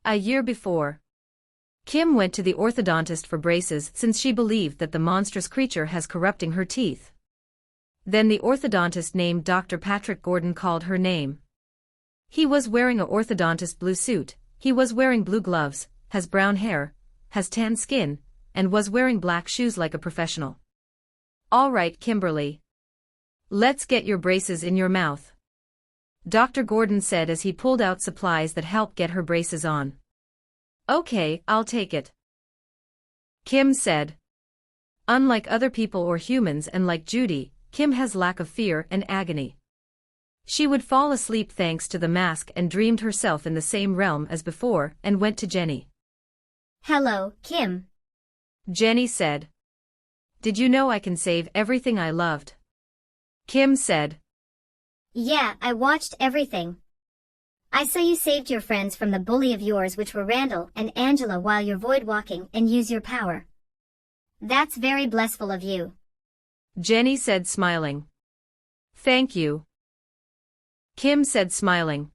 A year before, Kim went to the orthodontist for braces since she believed that the monstrous creature has corrupting her teeth. Then the orthodontist named Dr. Patrick Gordon called her name. He was wearing a orthodontist blue suit, he was wearing blue gloves, has brown hair, has tan skin, and was wearing black shoes like a professional. All right, Kimberly. Let's get your braces in your mouth, Dr. Gordon said as he pulled out supplies that helped get her braces on. Okay, I'll take it, Kim said. Unlike other people or humans and like Judy, Kim has lack of fear and agony. She would fall asleep thanks to the mask and dreamed herself in the same realm as before and went to Jenny. Hello, Kim. Jenny said. Did you know I can save everything I loved? Kim said. Yeah, I watched everything. I saw you saved your friends from the bully of yours which were Randall and Angela while you're void walking and use your power. That's very blissful of you, Jenny said smiling. Thank you, Kim said smiling.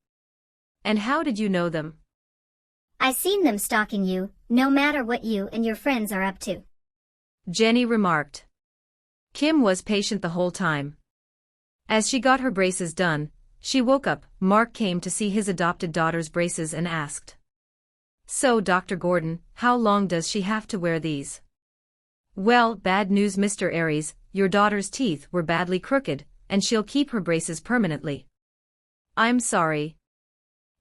And how did you know them? I seen them stalking you, no matter what you and your friends are up to, Jenny remarked. Kim was patient the whole time. As she got her braces done, she woke up. Mark came to see his adopted daughter's braces and asked. So, Dr. Gordon, how long does she have to wear these? Well, bad news, Mr. Aries, your daughter's teeth were badly crooked, and she'll keep her braces permanently. I'm sorry,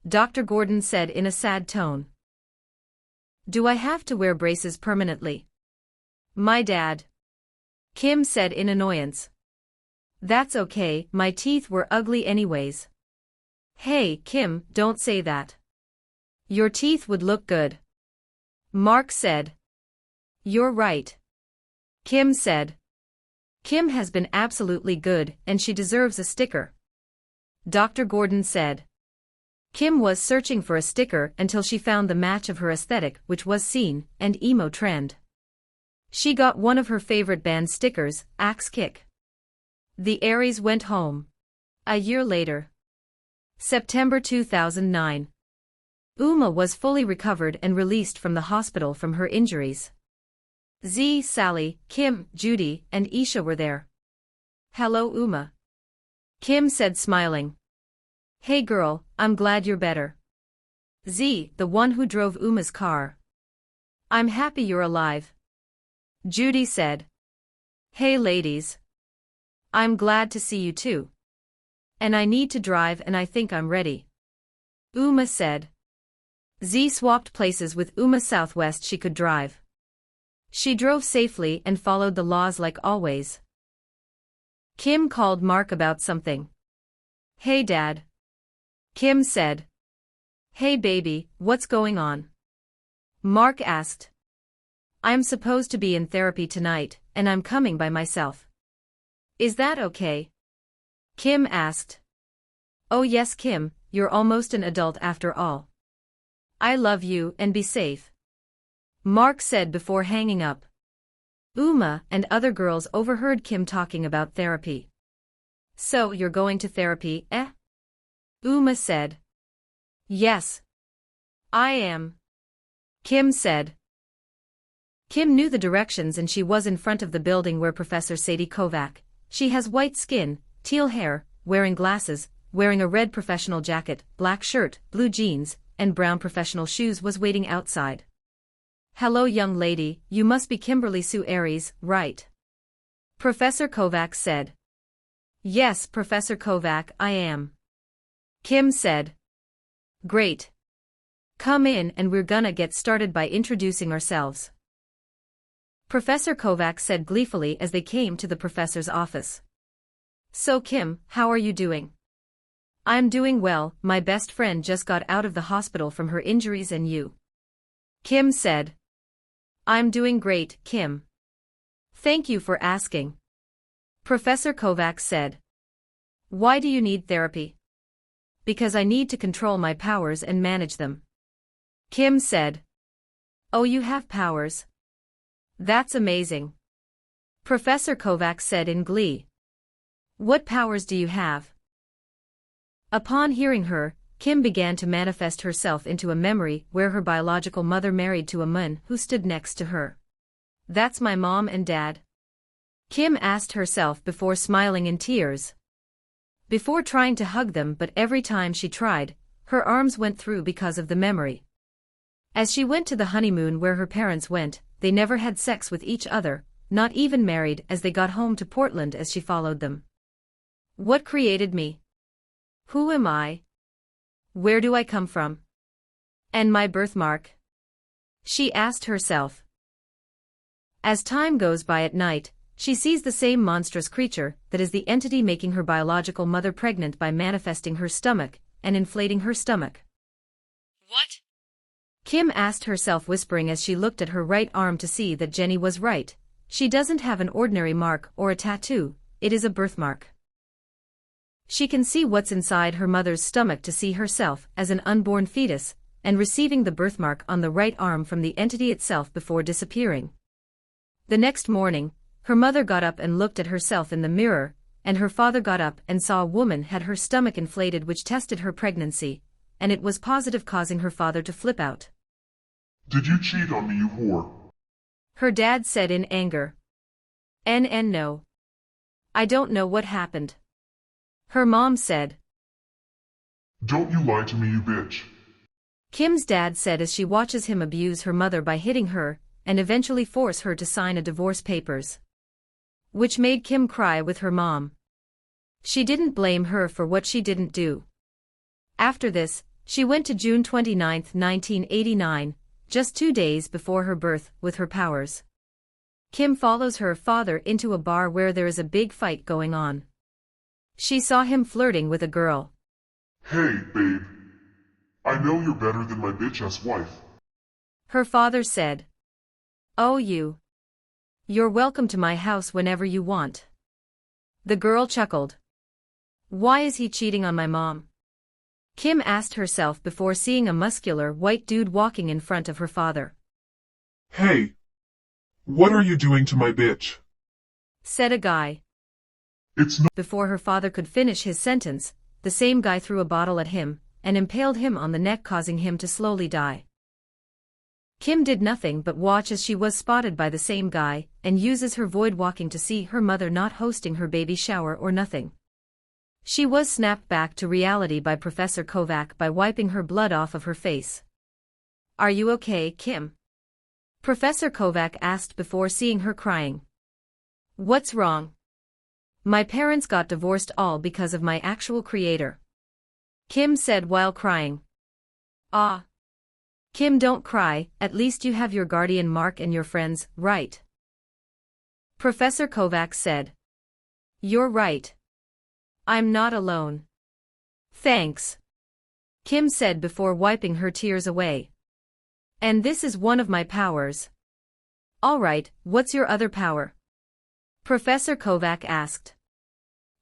Dr. Gordon said in a sad tone. Do I have to wear braces permanently? My dad, Kim said in annoyance. That's okay, my teeth were ugly anyways. Hey, Kim, don't say that. Your teeth would look good, Mark said. You're right, Kim said. Kim has been absolutely good and she deserves a sticker, Dr. Gordon said. Kim was searching for a sticker until she found the match of her aesthetic, which was scene and emo trend. She got one of her favorite band stickers, Axe Kick. The Aries went home. A year later, September 2009. Uma was fully recovered and released from the hospital from her injuries. Z, Sally, Kim, Judy, and Isha were there. Hello, Uma, Kim said smiling. Hey girl, I'm glad you're better. Z, the one who drove Uma's car. I'm happy you're alive, Judy said. Hey ladies. I'm glad to see you too. And I need to drive and I think I'm ready, Uma said. Z swapped places with Uma. Southwest she could drive. She drove safely and followed the laws like always. Kim called Mark about something. Hey Dad, Kim said. Hey baby, what's going on? Mark asked. I'm supposed to be in therapy tonight, and I'm coming by myself. Is that okay? Kim asked. Oh yes Kim, you're almost an adult after all. I love you and be safe, Mark said before hanging up. Uma and other girls overheard Kim talking about therapy. So you're going to therapy, eh? Uma said. Yes, I am, Kim said. Kim knew the directions and she was in front of the building where Professor Sadie Kovac, she has white skin, teal hair, wearing glasses, wearing a red professional jacket, black shirt, blue jeans, and brown professional shoes, was waiting outside. Hello young lady, you must be Kimberly Sue Aries, right? Professor Kovac said. Yes, Professor Kovac, I am, Kim said. Great. Come in and we're gonna get started by introducing ourselves, Professor Kovac said gleefully as they came to the professor's office. So Kim, how are you doing? I'm doing well, my best friend just got out of the hospital from her injuries, and you? Kim said. I'm doing great, Kim. Thank you for asking, Professor Kovac said. Why do you need therapy? Because I need to control my powers and manage them, Kim said. Oh, you have powers? That's amazing, Professor Kovac said in glee. What powers do you have? Upon hearing her, Kim began to manifest herself into a memory where her biological mother married to a man who stood next to her. That's my mom and dad? Kim asked herself before smiling in tears. Before trying to hug them, but every time she tried, her arms went through because of the memory. As she went to the honeymoon where her parents went, they never had sex with each other, not even married as they got home to Portland as she followed them. What created me? Who am I? Where do I come from? And my birthmark? She asked herself. As time goes by at night, she sees the same monstrous creature that is the entity making her biological mother pregnant by manifesting her stomach and inflating her stomach. What? Kim asked herself, whispering as she looked at her right arm to see that Jenny was right. She doesn't have an ordinary mark or a tattoo, it is a birthmark. She can see what's inside her mother's stomach to see herself as an unborn fetus, and receiving the birthmark on the right arm from the entity itself before disappearing. The next morning, her mother got up and looked at herself in the mirror, and her father got up and saw a woman had her stomach inflated, which tested her pregnancy, and it was positive, causing her father to flip out. Did you cheat on me, you whore? Her dad said in anger. No. I don't know what happened. Her mom said. Don't you lie to me, you bitch. Kim's dad said as she watches him abuse her mother by hitting her, and eventually force her to sign a divorce papers. Which made Kim cry with her mom. She didn't blame her for what she didn't do. After this, she went to June 29, 1989, just 2 days before her birth, with her powers. Kim follows her father into a bar where there is a big fight going on. She saw him flirting with a girl. Hey, babe. I know you're better than my bitch-ass wife. Her father said. Oh, you're welcome to my house whenever you want. The girl chuckled. Why is he cheating on my mom? Kim asked herself before seeing a muscular white dude walking in front of her father. Hey. What are you doing to my bitch? Said a guy. It's not. Before her father could finish his sentence, the same guy threw a bottle at him and impaled him on the neck, causing him to slowly die. Kim did nothing but watch as she was spotted by the same guy and uses her void walking to see her mother not hosting her baby shower or nothing. She was snapped back to reality by Professor Kovac by wiping her blood off of her face. Are you okay, Kim? Professor Kovac asked before seeing her crying. What's wrong? My parents got divorced all because of my actual creator. Kim said while crying. Ah. Kim, don't cry, at least you have your guardian Mark and your friends, right? Professor Kovac said. You're right. I'm not alone. Thanks. Kim said before wiping her tears away. And this is one of my powers. Alright, what's your other power? Professor Kovac asked.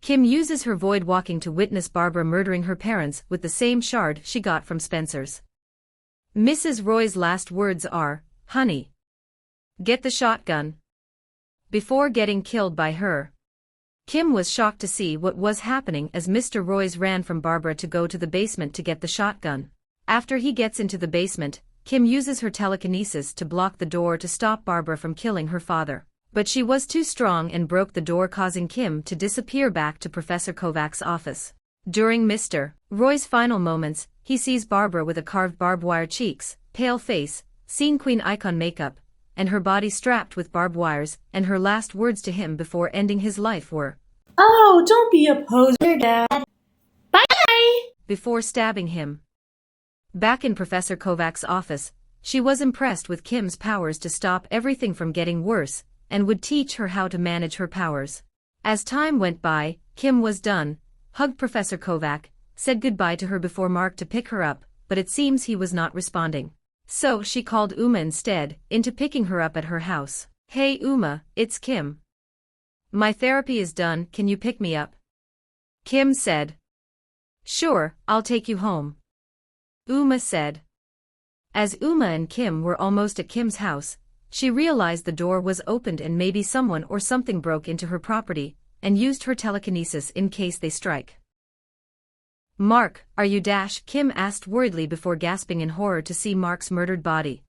Kim uses her void walking to witness Barbara murdering her parents with the same shard she got from Spencer's. Mrs. Roy's last words are, honey. Get the shotgun. Before getting killed by her. Kim was shocked to see what was happening as Mr. Royce ran from Barbara to go to the basement to get the shotgun. After he gets into the basement, Kim uses her telekinesis to block the door to stop Barbara from killing her father. But she was too strong and broke the door, causing Kim to disappear back to Professor Kovac's office. During Mr. Roy's final moments, he sees Barbara with a carved barbed wire cheeks, pale face, scene queen icon makeup, and her body strapped with barbed wires, and her last words to him before ending his life were, "Oh, don't be a poser, Dad. Bye!" before stabbing him. Back in Professor Kovac's office, she was impressed with Kim's powers to stop everything from getting worse, and would teach her how to manage her powers. As time went by, Kim was done, hugged Professor Kovac, said goodbye to her before Mark to pick her up, but it seems he was not responding. So she called Uma instead, into picking her up at her house. Hey Uma, it's Kim. My therapy is done, can you pick me up? Kim said. Sure, I'll take you home. Uma said. As Uma and Kim were almost at Kim's house, she realized the door was opened and maybe someone or something broke into her property, and used her telekinesis in case they strike. Mark, are you Dash? Kim asked worriedly before gasping in horror to see Mark's murdered body.